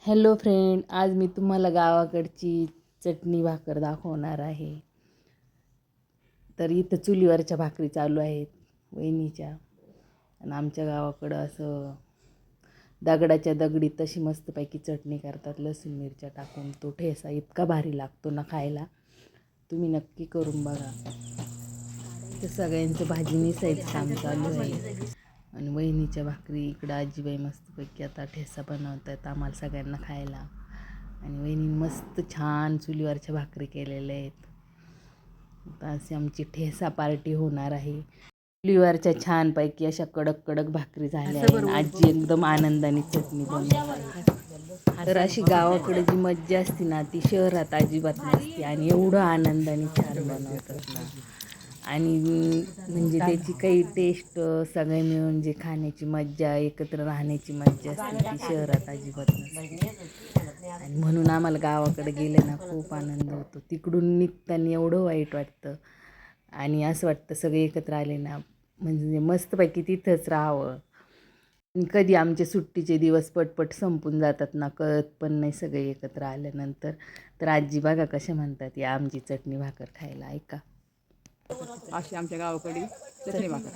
Hello friend, आज मी तुम्हाला गावाकडची चटणी भाकर दाखवणार आहे. तर इथं चुलीवरच्या भाकरी चालू आहेत वहिनीच्या. आणि आमच्या गावाकडं असं दगडाच्या दगडी तशी मस्तपैकी चटणी करतात, लसूण मिरच्या टाकून. तो ठेसा इतका भारी लागतो ना खायला, तुम्ही नक्की करून बघा. तर सगळ्यांचं भाजी निसायचं काम चालू आहे. आणि वहिनीच्या भाकरी इकडं आजीबाई मस्तपैकी आता ठेसा बनवत आहेत आम्हाला सगळ्यांना खायला. आणि वहिनी मस्त छान चुलीवरच्या भाकरी केलेल्या आहेत. आता अशी आमची ठेसा पार्टी होणार आहे. चुलीवरच्या छानपैकी अशा कडक कडक भाकरी झाल्या आहेत. आजी एकदम आनंदाने चटणी बनवत आहे. तर अशी गावाकडे जी मज्जा असते ना, ती शहरात अजिबात नसते. आणि एवढं आनंदाने छान बनवतात ना. आणि म्हणजे त्याची काही टेस्ट सगळे मिळून जे खाण्याची मज्जा, एकत्र राहण्याची मज्जा असते, ती शहरात अजिबात नसते. आणि म्हणून आम्हाला गावाकडे गेले ना खूप आनंद होतो. तिकडून निघताना एवढं वाईट वाटतं आणि असं वाटतं सगळे एकत्र आले ना म्हणजे मस्तपैकी तिथंच राहावं. कधी आमचे सुट्टीचे दिवस पटपट संपून जातात ना, कळत पण नाही सगळे एकत्र आल्यानंतर. तर आजी बघा कशा म्हणतात, या आमची चटणी भाकर खायला, ऐका. अशी आमच्या गावाकडे चटणी भाकर.